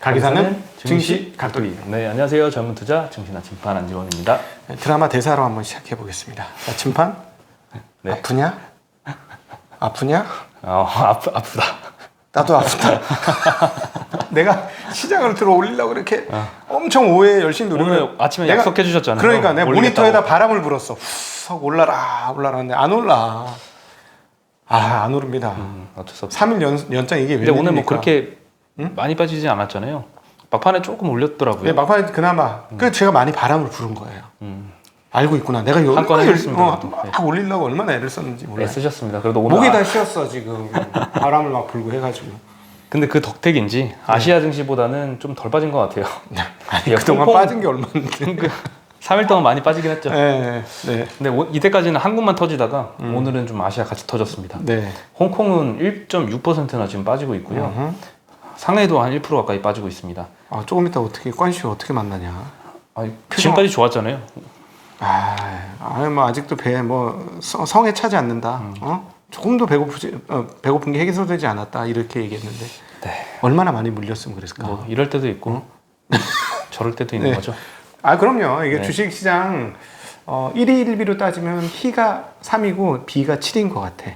가기사는 증시 각도기. 네, 안녕하세요. 젊은 투자 증시나 진판 안지원입니다. 드라마 대사로 한번 시작해 보겠습니다. 진판? 네. 아프냐? 아프냐? 아프다. 나도 아프다. 내가 시장을 들어 올리려고 이렇게 엄청 오해 열심히 노력을. 오늘 아침에 약속해 주셨잖아요. 그러니까 내가 올리겠다고. 모니터에다 바람을 불었어. 훅 올라라 올라라는데 안 올라. 안 오릅니다. 어쩔 수 없어. 3일 연장 이게 왜? 근데 오늘 뭐 그렇게 많이 빠지지 않았잖아요. 막판에 조금 올렸더라고요. 네, 막판에 그나마 그 제가 많이 바람을 부른 거예요. 알고 있구나. 내가 한 건에 했습니다. 막 올리려고 얼마나 애를 썼는지 몰라요. 쓰셨습니다. 그래도 오늘 목이 다 쉬었어 지금. 바람을 막 불고 해가지고. 근데 그 덕택인지 아시아 증시보다는 좀 덜 빠진 것 같아요. 아니, 그동안 빠진 게 얼마인데. 3일 동안 많이 빠지긴 했죠. 네. 근데 이때까지는 한국만 터지다가 오늘은 좀 아시아 같이 터졌습니다. 네. 홍콩은 1.6%나 지금 빠지고 있고요. 상해도 한 1% 가까이 빠지고 있습니다. 조금 이따 어떻게 관시 어떻게 만나냐? 지금까지 좋았잖아요. 뭐 아직도 성에 차지 않는다. 조금도 배고픈 게 해소되지 않았다 이렇게 얘기했는데 네. 얼마나 많이 물렸으면 그랬을까? 뭐 이럴 때도 있고 저럴 때도 있는 거죠. 그럼요. 이게 주식시장 1위 1비로 따지면 T가 3이고 B가 7인 것 같아.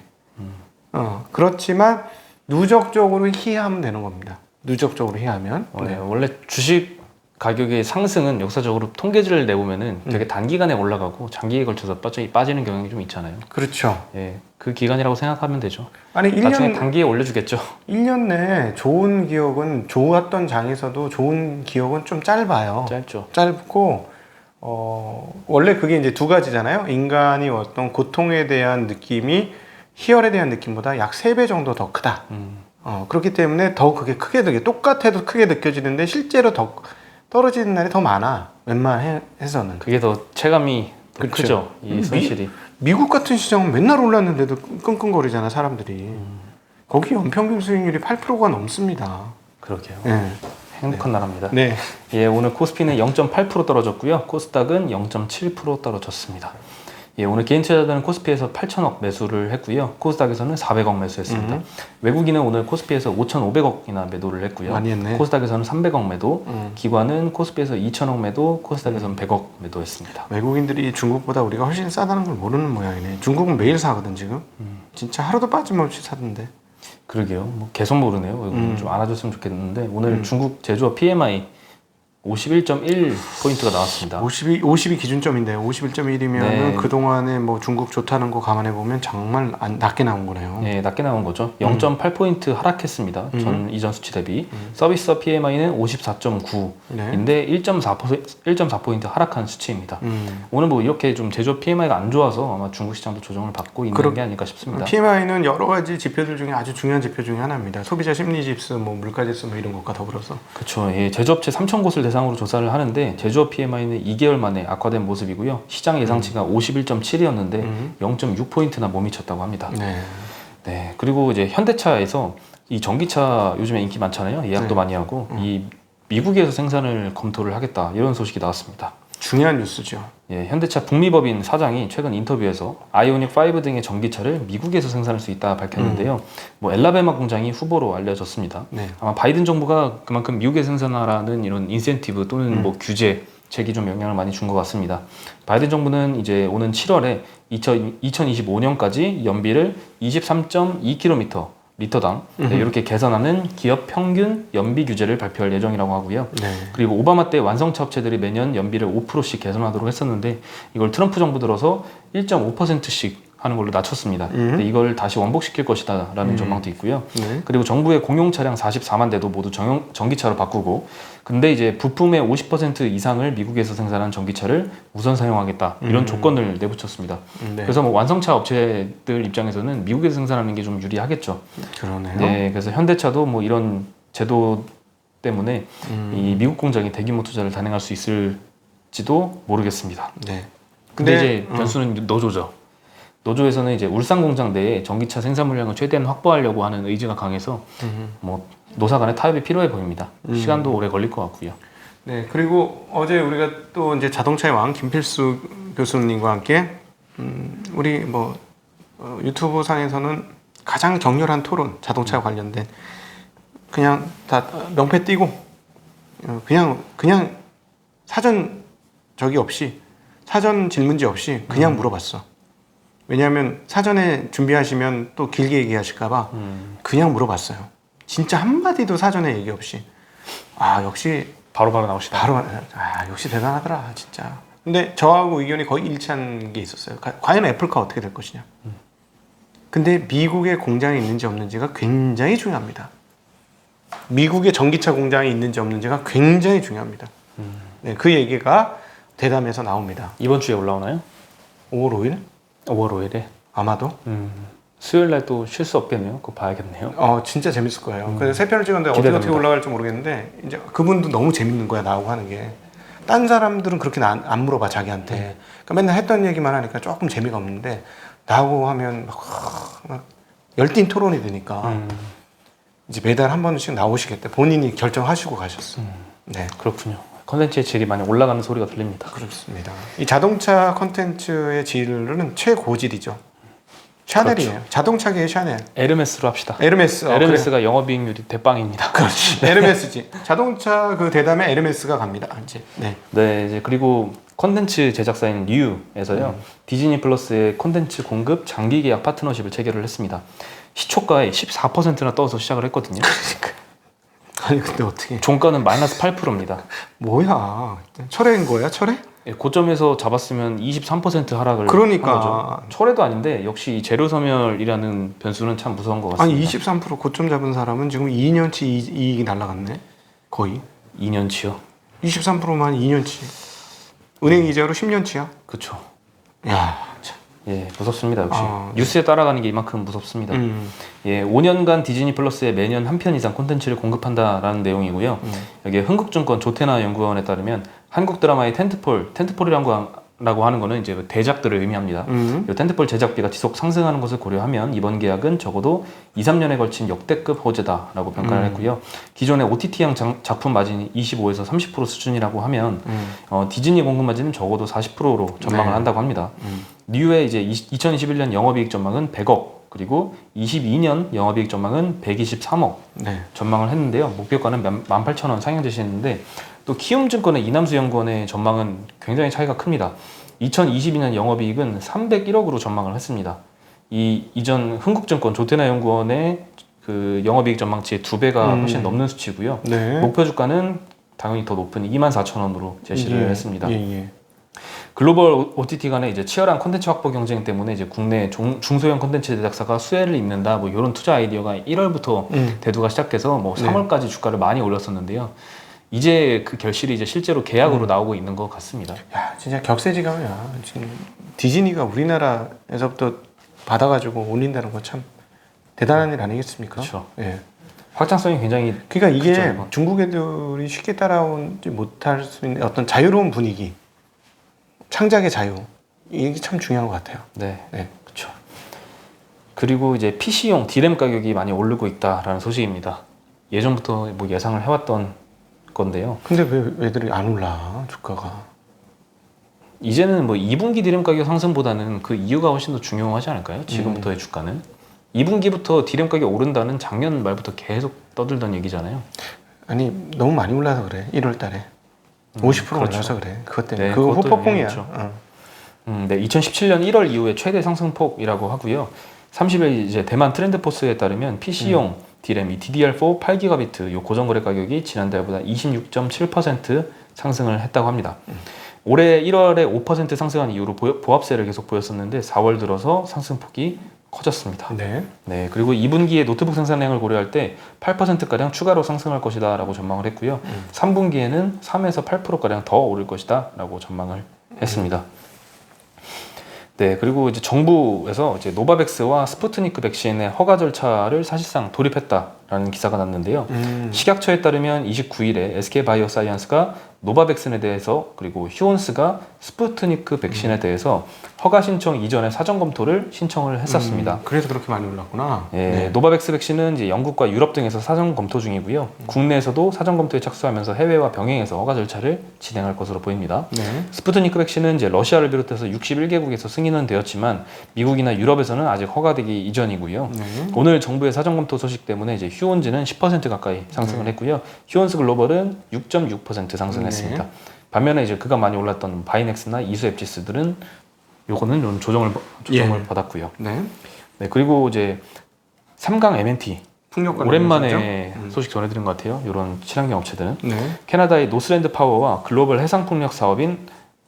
그렇지만 누적적으로 희하면 되는 겁니다. 누적적으로 희하면. 원래 주식 가격의 상승은 역사적으로 통계지를 내보면은 되게 단기간에 올라가고 장기에 걸쳐서 빠지는 경향이 좀 있잖아요. 그렇죠. 예, 그 기간이라고 생각하면 되죠. 아니 나중에 단기에 올려주겠죠. 1년 내에 좋은 기억은 좋았던 장에서도 좋은 기억은 좀 짧아요. 짧고 원래 그게 이제 두 가지잖아요. 인간이 어떤 고통에 대한 느낌이 희열에 대한 느낌보다 약 3배 정도 더 크다. 그렇기 때문에 더 그게 크게 똑같아도 크게 느껴지는데 실제로 더 떨어지는 날이 더 많아. 웬만해서는. 그게 더 체감이 더 그렇죠. 크죠. 이 손실이. 미국 같은 시장은 맨날 올랐는데도 끙끙거리잖아 사람들이. 거기 연평균 수익률이 8%가 넘습니다. 그러게요. 네. 행복한 나라입니다. 네. 예, 오늘 코스피는 0.8% 떨어졌고요. 코스닥은 0.7% 떨어졌습니다. 예, 오늘 개인 투자자들은 코스피에서 8천억 매수를 했고요. 코스닥에서는 400억 매수했습니다. 외국인은 오늘 코스피에서 5,500억이나 매도를 했고요. 많이 했네. 코스닥에서는 300억 매도, 기관은 코스피에서 2,000억 매도, 코스닥에서는 100억 매도했습니다. 외국인들이 중국보다 우리가 훨씬 싸다는 걸 모르는 모양이네. 중국은 매일 사거든 지금. 진짜 하루도 빠짐없이 사던데. 그러게요. 뭐 계속 모르네요. 좀 알아줬으면 좋겠는데 오늘 중국 제조업 PMI 51.1포인트가 나왔습니다. 50이 기준점인데 51.1이면 네. 그동안에 뭐 중국 좋다는 거 감안해 보면 정말 낮게 나온 거네요. 네, 낮게 나온 거죠. 0.8포인트 하락했습니다. 이전 수치 대비. 서비스업 PMI는 54.9인데 1.4포인트 하락한 수치입니다. 오늘 뭐 이렇게 좀 제조업 PMI가 안 좋아서 아마 중국 시장도 조정을 받고 있는 게 아닐까 싶습니다. PMI는 여러 가지 지표들 중에 아주 중요한 지표 중에 하나입니다. 소비자 심리 지수, 뭐 물가 지수 뭐 이런 것과 더불어서. 그렇죠. 예, 제조업체 3,000곳을 대상으로 조사를 하는데 제조업 PMI는 2개월 만에 악화된 모습이고요. 시장 예상치가 51.7이었는데 0.6포인트나 못 미쳤다고 합니다. 네. 그리고 이제 현대차에서 이 전기차 요즘에 인기 많잖아요. 예약도 많이 하고 이 미국에서 생산을 검토를 하겠다 이런 소식이 나왔습니다. 중요한 뉴스죠. 예, 현대차 북미법인 사장이 최근 인터뷰에서 아이오닉 5 등의 전기차를 미국에서 생산할 수 있다 밝혔는데요. 뭐 엘라베마 공장이 후보로 알려졌습니다. 아마 바이든 정부가 그만큼 미국에 생산하라는 이런 인센티브 또는 뭐 규제 책이 좀 영향을 많이 준 것 같습니다. 바이든 정부는 이제 오는 7월에 2025년까지 연비를 23.2km 리터당 이렇게 개선하는 기업 평균 연비 규제를 발표할 예정이라고 하고요. 그리고 오바마 때 완성차 업체들이 매년 연비를 5%씩 개선하도록 했었는데 이걸 트럼프 정부 들어서 1.5%씩 하는 걸로 낮췄습니다. 근데 이걸 다시 원복시킬 것이다 라는 전망도 있고요. 그리고 정부의 공용 차량 44만 대도 모두 전기차로 바꾸고 근데 이제 부품의 50% 이상을 미국에서 생산한 전기차를 우선 사용하겠다 이런 조건을 내붙였습니다. 그래서 뭐 완성차 업체들 입장에서는 미국에서 생산하는 게 좀 유리하겠죠. 그러네요. 네, 그래서 현대차도 뭐 이런 제도 때문에 이 미국 공장이 대규모 투자를 단행할 수 있을지도 모르겠습니다. 근데 이제 변수는 노조죠. 노조에서는 이제 울산 공장 내에 전기차 생산 물량을 최대한 확보하려고 하는 의지가 강해서 뭐 노사 간의 타협이 필요해 보입니다. 시간도 오래 걸릴 것 같고요. 네, 그리고 어제 우리가 또 이제 자동차의 왕 김필수 교수님과 함께 우리 뭐 유튜브 상에서는 가장 격렬한 토론, 자동차와 관련된 그냥 다 명패 띄고 그냥 사전 저기 없이 사전 질문지 없이 그냥 물어봤어. 왜냐하면 사전에 준비하시면 또 길게 얘기하실까봐 그냥 물어봤어요. 진짜 한마디도 사전에 얘기 없이. 아 역시 바로바로 나오시다. 역시 대단하더라 진짜. 근데 저하고 의견이 거의 일치한 게 있었어요. 과연 애플카 어떻게 될 것이냐. 근데 미국에 공장이 있는지 없는지가 굉장히 중요합니다. 미국에 전기차 공장이 있는지 없는지가 굉장히 중요합니다. 네, 그 얘기가 대담에서 나옵니다. 이번 주에 올라오나요? 5월 5일? 5월 5일에? 아마도. 수요일 날 또 쉴 수 없겠네요. 그거 봐야겠네요. 진짜 재밌을 거예요. 그래서 세 편을 찍었는데 어떻게 올라갈지 모르겠는데 이제 그분도 너무 재밌는 거야 나하고 하는 게. 딴 사람들은 그렇게 안 물어봐 자기한테. 그러니까 맨날 했던 얘기만 하니까 조금 재미가 없는데 나하고 하면 막 열띤 토론이 되니까 이제 매달 한 번씩 나오시겠대. 본인이 결정하시고 가셨어. 네, 그렇군요. 컨텐츠의 질이 많이 올라가는 소리가 들립니다. 그렇습니다. 이 자동차 컨텐츠의 질은 최고질이죠. 샤넬이에요. 그렇죠. 자동차계의 샤넬. 에르메스로 합시다. 에르메스가 그래. 영업이익률이 대빵입니다. 그렇지. 에르메스지. 자동차 그 대담에 에르메스가 갑니다. 이제. 네, 이제 그리고 컨텐츠 제작사인 뉴에서요 디즈니 플러스의 컨텐츠 공급 장기 계약 파트너십을 체결을 했습니다. 시초가의 14%나 떠서 시작을 했거든요. 아니 근데 어떻게? 종가는 마이너스 8%입니다. 뭐야? 철회인 거야? 철회? 고점에서 잡았으면 23% 하락을 그러니까. 한 거죠. 철회도 아닌데 역시 이 재료 소멸이라는 변수는 참 무서운 것 같습니다. 아니 23% 고점 잡은 사람은 지금 2년치 이익이 날라갔네. 거의 2년치요. 23%만 2년치. 은행 이자로 10년치야. 그렇죠. 야, 참. 예, 무섭습니다. 역시 뉴스에 따라가는 게 이만큼 무섭습니다. 예, 5년간 디즈니 플러스에 매년 한 편 이상 콘텐츠를 공급한다라는 내용이고요. 여기에 흥국증권 조태나 연구원에 따르면 한국 드라마의 텐트폴이라고 하는 거는 이제 대작들을 의미합니다. 이 텐트폴 제작비가 지속 상승하는 것을 고려하면 이번 계약은 적어도 2, 3년에 걸친 역대급 호재다라고 평가를 했고요. 기존의 OTT형 작품 마진이 25에서 30% 수준이라고 하면 디즈니 공급 마진은 적어도 40%로 전망을 한다고 합니다. 뉴의 이제 2021년 영업이익 전망은 100억 그리고 22년 영업이익 전망은 123억 전망을 했는데요. 목표가는 18,000원 상향 제시했는데 또 키움증권의 이남수 연구원의 전망은 굉장히 차이가 큽니다. 2022년 영업이익은 301억으로 전망을 했습니다. 이전 흥국증권 조태나 연구원의 그 영업이익 전망치의 2배가 훨씬 넘는 수치고요. 목표 주가는 당연히 더 높은 24,000원으로 제시를 했습니다. 글로벌 OTT 간의 이제 치열한 콘텐츠 확보 경쟁 때문에 이제 국내 중소형 콘텐츠 제작사가 수혜를 입는다 뭐 이런 투자 아이디어가 1월부터 대두가 시작돼서 뭐 3월까지 주가를 많이 올렸었는데요. 이제 그 결실이 이제 실제로 계약으로 나오고 있는 것 같습니다. 야, 진짜 격세지감이야. 지금 디즈니가 우리나라에서부터 받아가지고 올린다는 건 참 대단한 일 아니겠습니까? 그렇죠. 예. 확장성이 굉장히 그러니까 이게 크죠, 중국 애들이 쉽게 따라오지 못할 수 있는 어떤 자유로운 분위기, 창작의 자유 이게 참 중요한 것 같아요. 네. 그렇죠. 그리고 이제 PC용 D램 가격이 많이 오르고 있다라는 소식입니다. 예전부터 뭐 예상을 해왔던 건데요. 근데 왜 애들이 안 올라 주가가? 이제는 뭐 2분기 D램 가격 상승보다는 그 이유가 훨씬 더 중요하지 않을까요? 지금부터의 주가는 2분기부터 D램 가격이 오른다는 작년 말부터 계속 떠들던 얘기잖아요. 아니 너무 많이 올라서 그래. 1월 달에 50% 그렇죠. 올라서 그래. 그것 때문에 네, 그거 후폭풍이야. 네, 2017년 1월 이후에 최대 상승폭이라고 하고요. 30일 이제 대만 트렌드포스에 따르면 PC용 D램 DDR4 8GB 요 고정거래 가격이 지난달보다 26.7% 상승을 했다고 합니다. 올해 1월에 5% 상승한 이후로 보합세를 계속 보였었는데 4월 들어서 상승폭이 커졌습니다. 네, 그리고 2분기에 노트북 생산량을 고려할 때 8%가량 추가로 상승할 것이다 라고 전망을 했고요. 3분기에는 3에서 8%가량 더 오를 것이다 라고 전망을 했습니다. 네, 그리고 이제 정부에서 이제 노바백스와 스푸트니크 백신의 허가 절차를 사실상 돌입했다라는 기사가 났는데요. 식약처에 따르면 29일에 SK바이오사이언스가 노바백신에 대해서 그리고 휴온스가 스푸트니크 백신에 대해서 허가 신청 이전에 사전 검토를 신청을 했었습니다. 그래서 그렇게 많이 올랐구나. 예, 네. 노바백스 백신은 이제 영국과 유럽 등에서 사전 검토 중이고요. 국내에서도 사전 검토에 착수하면서 해외와 병행해서 허가 절차를 진행할 것으로 보입니다. 네. 스푸트니크 백신은 이제 러시아를 비롯해서 61개국에서 승인은 되었지만 미국이나 유럽에서는 아직 허가되기 이전이고요. 네. 오늘 정부의 사전 검토 소식 때문에 이제 휴온지는 10% 가까이 상승을 했고요. 휴온스 글로벌은 6.6% 상승했습니다. 반면에 이제 그가 많이 올랐던 바이넥스나 이수앱지스들은 요거는 좀 조정을 받았고요. 네. 네, 그리고 이제 3강 MNT 오랜만에 소식 전해드린 것 같아요. 이런 친환경 업체들은 네. 캐나다의 노스랜드 파워와 글로벌 해상풍력 사업인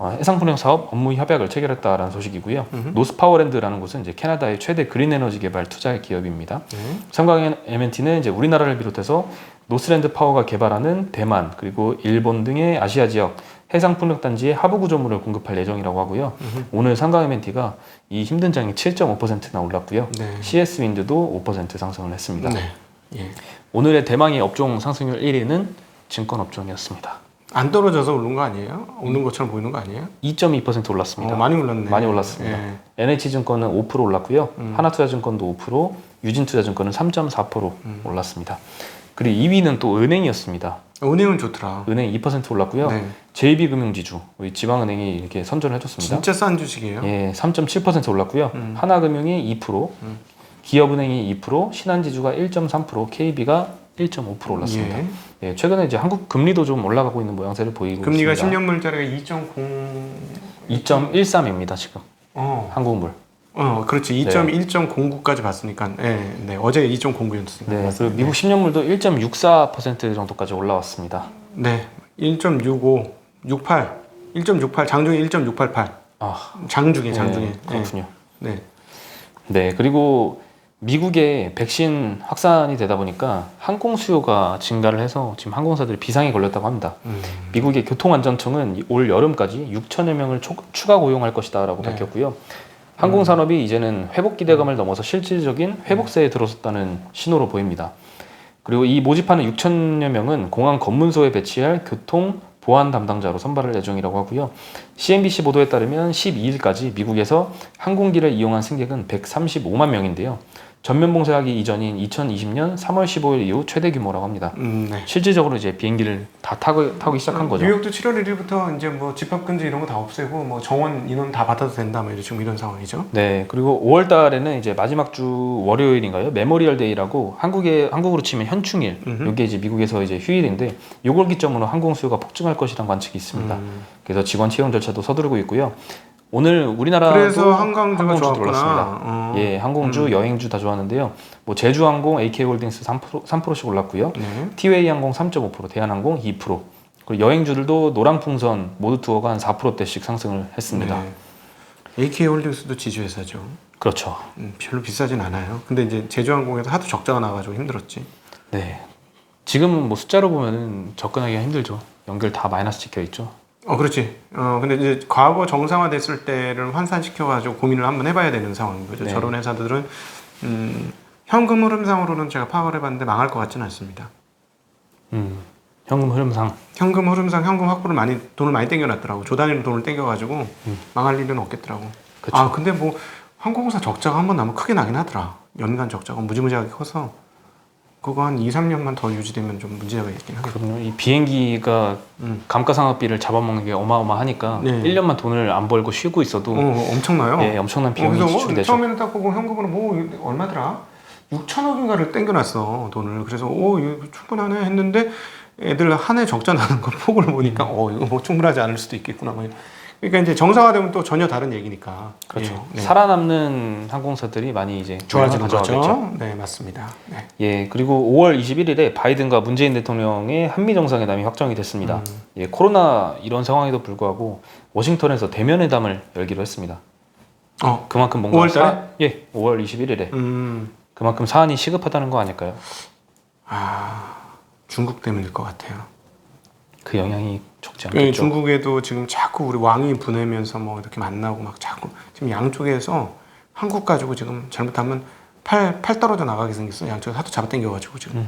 해상풍력 사업 업무 협약을 체결했다라는 소식이고요. 노스파워랜드라는 곳은 이제 캐나다의 최대 그린 에너지 개발 투자 기업입니다. 3강 MNT는 이제 우리나라를 비롯해서 노스랜드 파워가 개발하는 대만 그리고 일본 등의 아시아 지역 해상풍력 단지에 하부 구조물을 공급할 예정이라고 하고요. 오늘 3강 MNT가 이 힘든 장이 7.5%나 올랐고요. 네. CS 윈드도 5% 상승을 했습니다. 네. 예. 오늘의 대망의 업종 상승률 1위는 증권 업종이었습니다. 안 떨어져서 오른 거 아니에요? 오른 것처럼 보이는 거 아니에요? 2.2% 올랐습니다. 많이 올랐네. 많이 올랐습니다. 예. NH증권은 5% 올랐고요. 하나투자증권도 5%, 유진투자증권은 3.4% 올랐습니다. 그리고 2위는 또 은행이었습니다. 은행은 좋더라. 은행 2% 올랐고요. 네. JB금융지주, 우리 지방은행이 이렇게 선전을 해줬습니다. 진짜 싼 주식이에요. 예, 3.7% 올랐고요. 하나금융이 2%, 기업은행이 2%, 신한지주가 1.3%, KB가 1.5% 올랐습니다. 예. 예, 최근에 이제 한국 금리도 좀 올라가고 있는 모양새를 보이고 금리가 있습니다. 10년 물자리가 2.13입니다 지금. 한국물. 그렇지. 1.09까지 봤으니까. 네, 네. 어제 2.09였으니까. 네, 그리고 미국 10년물도 1.64% 정도까지 올라왔습니다. 네, 1.65, 68, 1.68, 장중에 1.688. 장중에. 그렇군요. 네. 네, 그리고 미국의 백신 확산이 되다 보니까 항공 수요가 증가를 해서 지금 항공사들이 비상에 걸렸다고 합니다. 미국의 교통안전청은 올 여름까지 6천여 명을 추가 고용할 것이다라고 밝혔고요. 항공산업이 이제는 회복 기대감을 넘어서 실질적인 회복세에 들어섰다는 신호로 보입니다. 그리고 이 모집하는 6천여 명은 공항 검문소에 배치할 교통 보안 담당자로 선발할 예정이라고 하고요. CNBC 보도에 따르면 12일까지 미국에서 항공기를 이용한 승객은 135만 명인데요. 전면 봉쇄하기 이전인 2020년 3월 15일 이후 최대 규모라고 합니다. 네. 실질적으로 이제 비행기를 다 타기 시작한 거죠. 뉴욕도 7월 1일부터 이제 뭐 집합 금지 이런 거 다 없애고 뭐 정원 인원 다 받아도 된다 뭐 지금 이런 상황이죠. 네, 그리고 5월 달에는 이제 마지막 주 월요일인가요? 메모리얼 데이라고 한국으로 치면 현충일. 이게 이제 미국에서 이제 휴일인데 요걸 기점으로 항공 수요가 폭증할 것이라는 관측이 있습니다. 그래서 직원 채용 절차도 서두르고 있고요. 오늘 우리나라도 그래서 항공주가 올랐습니다. 예, 항공주, 여행주 다 좋았는데요. 뭐 제주항공, AK홀딩스 3%씩 올랐고요. 네. 티웨이 항공 3.5%, 대한항공 2%. 그리고 여행주들도 노랑풍선, 모두투어가 한 4%대씩 상승을 했습니다. 네. AK홀딩스도 지주회사죠. 그렇죠. 별로 비싸진 않아요. 근데 이제 제주항공에서 하도 적자가 나가지고 힘들었지. 네. 지금은 뭐 숫자로 보면은 접근하기가 힘들죠. 연결 다 마이너스 찍혀 있죠. 그렇지. 근데 이제 과거 정상화됐을 때를 환산시켜가지고 고민을 한번 해봐야 되는 상황인 거죠. 네. 저런 회사들은 현금 흐름상으로는 제가 파악을 해봤는데 망할 것 같지는 않습니다. 현금 흐름상. 현금 흐름상 현금 확보를 돈을 많이 땡겨놨더라고. 조 단위로 돈을 땡겨가지고 망할 일은 없겠더라고. 그쵸. 근데 뭐 항공사 적자가 한 번 나면 크게 나긴 하더라. 연간 적자가 무지무지하게 커서 그거 한 2, 3년만 더 유지되면 좀 문제가 있긴 하겠죠. 그럼요. 이 비행기가 감가상각비를 잡아먹는 게 어마어마하니까 네. 1년만 돈을 안 벌고 쉬고 있어도 엄청나요. 예, 엄청난 비용이 그래서 지출되죠. 처음에는 딱 보고 현금으로 뭐 얼마더라? 6천억인가를 땡겨놨어 돈을. 그래서 이거 충분하네 했는데 애들 한 해 적자 나는 거 폭을 보니까 이거 뭐 충분하지 않을 수도 있겠구나. 뭐. 그러니까 이제 정상화되면 또 전혀 다른 얘기니까. 그렇죠. 예, 네. 살아남는 항공사들이 많이 이제 좋아지는 가져가겠죠. 거죠. 네, 맞습니다. 네. 예, 그리고 5월 21일에 바이든과 문재인 대통령의 한미 정상회담이 확정이 됐습니다. 예, 코로나 이런 상황에도 불구하고 워싱턴에서 대면회담을 열기로 했습니다. 그만큼 뭔가 5월 달에? 5월 21일에 그만큼 사안이 시급하다는 거 아닐까요? 중국 때문일 것 같아요. 그 영향이 적지 않겠죠. 중국에도 지금 자꾸 우리 왕이 보내면서 뭐 이렇게 만나고 막 자꾸 지금 양쪽에서 한국 가지고 지금 잘못하면 팔 떨어져 나가게 생겼어. 양쪽에서 하도 잡아당겨가지고 지금.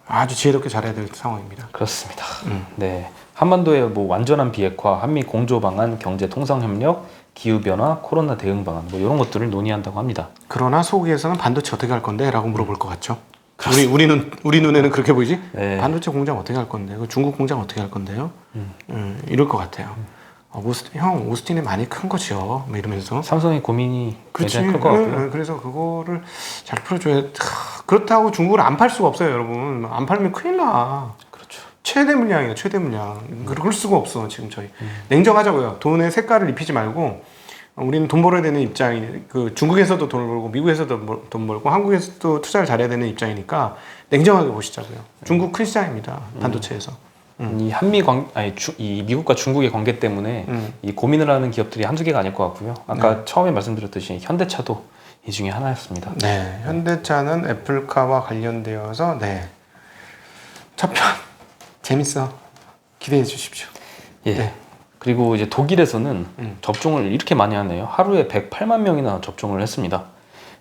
아주 지혜롭게 잘해야 될 상황입니다. 그렇습니다. 네, 한반도의 뭐 완전한 비핵화, 한미 공조 방안, 경제 통상 협력, 기후 변화, 코로나 대응 방안 뭐 이런 것들을 논의한다고 합니다. 그러나 소국에서는 반도체 어떻게 할 건데?라고 물어볼 것 같죠. 우리 눈에는 그렇게 보이지? 네. 반도체 공장 어떻게 할 건데? 그 중국 공장 어떻게 할 건데요? 이럴 것 같아요. 오스틴이 많이 큰 거죠. 뭐 이러면서. 삼성의 고민이 굉장히 클 것 같고요. 그래서 그거를 잘 풀어줘야. 그렇다고 중국을 안 팔 수가 없어요, 여러분. 안 팔면 큰일 나. 그렇죠. 최대 물량이에요, 최대 물량. 그럴 수가 없어, 지금 저희. 냉정하자고요. 돈의 색깔을 입히지 말고. 우리는 돈 벌어야 되는 입장이 그 중국에서도 돈을 벌고 미국에서도 돈 벌고 한국에서도 투자를 잘해야 되는 입장이니까 냉정하게 보시자고요. 중국 큰 시장입니다. 반도체에서. 이 이 미국과 중국의 관계 때문에 이 고민을 하는 기업들이 한두 개가 아닐 것 같고요. 아까 처음에 말씀드렸듯이 현대차도 이 중에 하나였습니다. 네, 현대차는 애플카와 관련되어서 첫 편 재밌어. 기대해 주십시오. 예. 네. 그리고 이제 독일에서는 접종을 이렇게 많이 하네요. 하루에 108만 명이나 접종을 했습니다.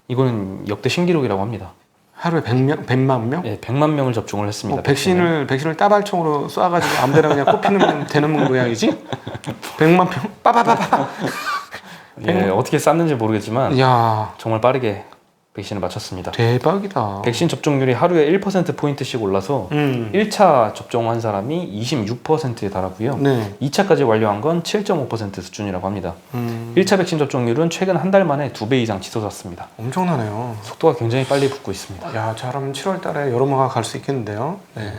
이거는 역대 신기록이라고 합니다. 하루에 100만 명? 네, 100만 명을 접종을 했습니다. 백신을 따발총으로 쏴가지고 아무데나 그냥 꼽히는 되는 모양이지? 100만 명? 빠바바바. 예, 어떻게 쌌는지 모르겠지만 야, 정말 빠르게 백신을 맞췄습니다. 대박이다. 백신 접종률이 하루에 1%포인트씩 올라서 1차 접종한 사람이 26%에 달하고요. 네. 2차까지 완료한 건 7.5% 수준이라고 합니다. 1차 백신 접종률은 최근 한 달 만에 2배 이상 치솟았습니다. 엄청나네요. 속도가 굉장히 빨리 붙고 있습니다. 야, 잘하면 7월 달에 여름화가 갈 수 있겠는데요. 네.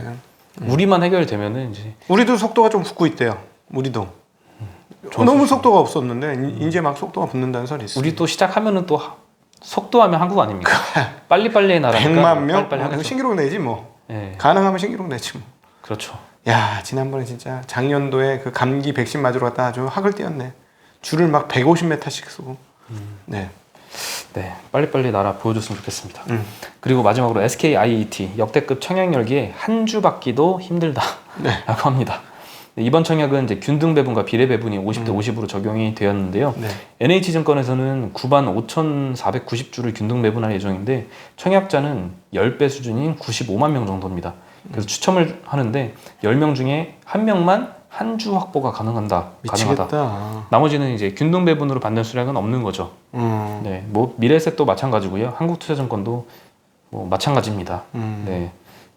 우리만 해결되면은 이제 우리도 속도가 좀 붙고 있대요. 우리도. 너무 속도가 없었는데 이제 막 속도가 붙는다는 소리 있어요. 우리 또 시작하면은 또 속도하면 한국 아닙니까? 빨리빨리의 나라니까 100만 명? 빨리빨리 신기록 내지 뭐. 네. 가능하면 신기록 내지 뭐. 그렇죠. 야, 지난번에 진짜 작년도에 그 감기 백신 맞으러 갔다 아주 학을 띄었네. 줄을 막 150m씩 쓰고. 네. 네, 빨리빨리 나라 보여줬으면 좋겠습니다. 그리고 마지막으로 SK IET 역대급 청약 열기에 한 주 받기도 힘들다라고 합니다. 이번 청약은 이제 균등 배분과 비례 배분이 50대 50으로 적용이 되었는데요. 네. NH증권에서는 95,490주를 균등 배분할 예정인데 청약자는 10배 수준인 95만 명 정도입니다. 그래서 추첨을 하는데 10명 중에 1명만 한 주 확보가 가능하다. 나머지는 이제 균등 배분으로 받는 수량은 없는 거죠. 네, 뭐 미래에셋도 마찬가지고요. 한국투자증권도 뭐 마찬가지입니다. 네.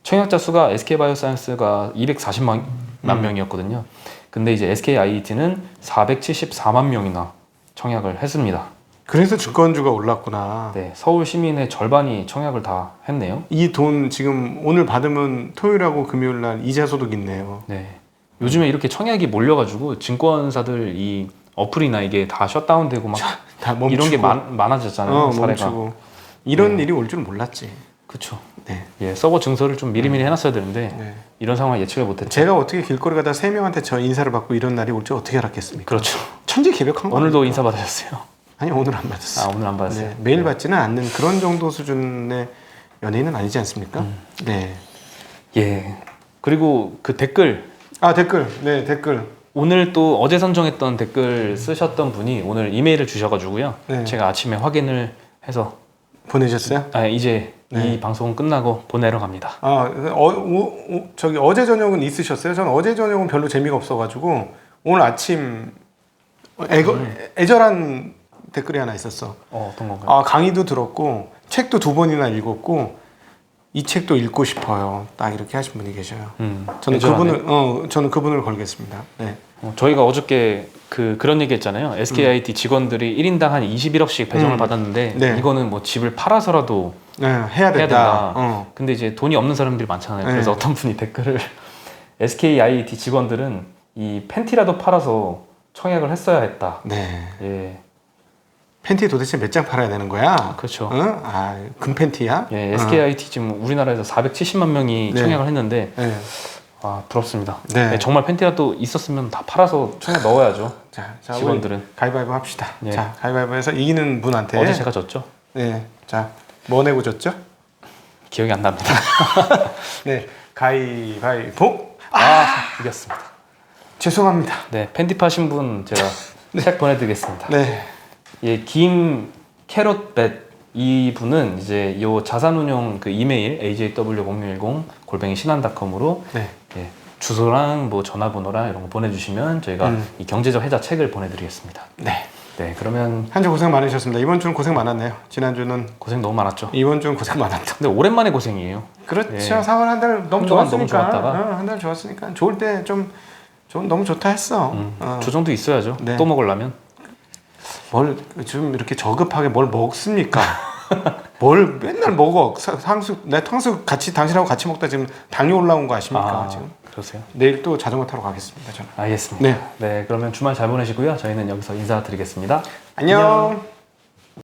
청약자 수가 SK바이오사이언스가 240만 명이었거든요. 근데 이제 SKIET는 474만 명이나 청약을 했습니다. 그래서 주권주가 올랐구나. 네, 서울 시민의 절반이 청약을 다 했네요. 이 돈 지금 오늘 받으면 토요일하고 금요일 날 이자 소득 있네요. 네. 요즘에 이렇게 청약이 몰려가지고 증권사들 이 어플이나 이게 다 셧다운되고 막 다 멈추고. 이런 게 많아졌잖아요. 사례가. 멈추고. 이런 일이 올 줄 몰랐지. 그렇죠. 네. 예, 서버 증설을 좀 미리미리 해놨어야 되는데 이런 상황 예측을 못했죠. 제가 어떻게 길거리 가다 3명한테 저 인사를 받고 이런 날이 올 줄 어떻게 알았겠습니까? 그렇죠. 천지개벽한 거. 오늘도 인사 받으셨어요? 아니, 오늘 안 받았어요. 오늘 안 받았어요. 네, 매일 받지는 않는 그런 정도 수준의 연예인은 아니지 않습니까? 네. 예. 그리고 그 댓글. 댓글. 네, 댓글. 오늘 또 어제 선정했던 댓글 쓰셨던 분이 오늘 이메일을 주셔가지고요. 네. 제가 아침에 확인을 해서 보내셨어요? 이제 이 방송 끝나고 보내러 갑니다. 저기 어제 저녁은 있으셨어요? 저는 어제 저녁은 별로 재미가 없어가지고 오늘 아침 애절한 댓글이 하나 있었어. 어떤 건가요? 강의도 들었고 책도 2번이나 읽었고 이 책도 읽고 싶어요. 딱 이렇게 하신 분이 계셔요. 저는 그분을 걸겠습니다. 네. 저희가 어저께 그런 얘기 했잖아요. SKIT 직원들이 1인당 한 21억씩 배정을 받았는데 이거는 뭐 집을 팔아서라도 해야 된다. 근데 이제 돈이 없는 사람들이 많잖아요. 그래서 어떤 분이 댓글을 SKIT 직원들은 이 팬티라도 팔아서 청약을 했어야 했다. 네. 예. 팬티 도대체 몇 장 팔아야 되는 거야? 그렇죠. 금 팬티야? 예, SKIT 지금 우리나라에서 470만 명이 청약을 했는데 부럽습니다. 네, 정말 팬티라도 있었으면 다 팔아서 청약 넣어야죠. 자, 직원들은 가위바위보 합시다. 자, 가위바위보해서 이기는 분한테 어제 제가 졌죠? 네. 자, 뭐 내고 졌죠? 기억이 안 납니다. 네, 가위바위보. 이겼습니다. 죄송합니다. 네, 팬티 파신 분 제가 책 보내드리겠습니다. 네. 예, 김 캐롯 이분은 이제 요 자산운용 그 이메일 ajw0610@신한닷컴으로 네. 예, 주소랑 뭐 전화번호랑 이런 거 보내주시면 저희가 이 경제적 해자 책을 보내드리겠습니다. 네. 네, 그러면 한 주 고생 많으셨습니다. 이번 주는 고생 많았네요. 지난주는 고생 너무 많았죠. 이번 주는 고생 많았다. 근데 오랜만에 고생이에요. 그렇죠. 예. 4월 한 달 너무 한동안 좋았으니까. 너무 좋았다가. 한 달 좋았으니까 좋을 때 좀 너무 좋다 했어. 조정도 있어야죠. 네. 또 먹으려면. 뭘 좀 이렇게 저급하게 뭘 먹습니까? 뭘 맨날 먹어. 내 탕수육 같이 당신하고 같이 먹다 지금 당이 올라온 거 아십니까? 지금. 그러세요? 내일 또 자전거 타러 가겠습니다. 저는. 알겠습니다. 네. 네, 그러면 주말 잘 보내시고요. 저희는 여기서 인사드리겠습니다. 안녕.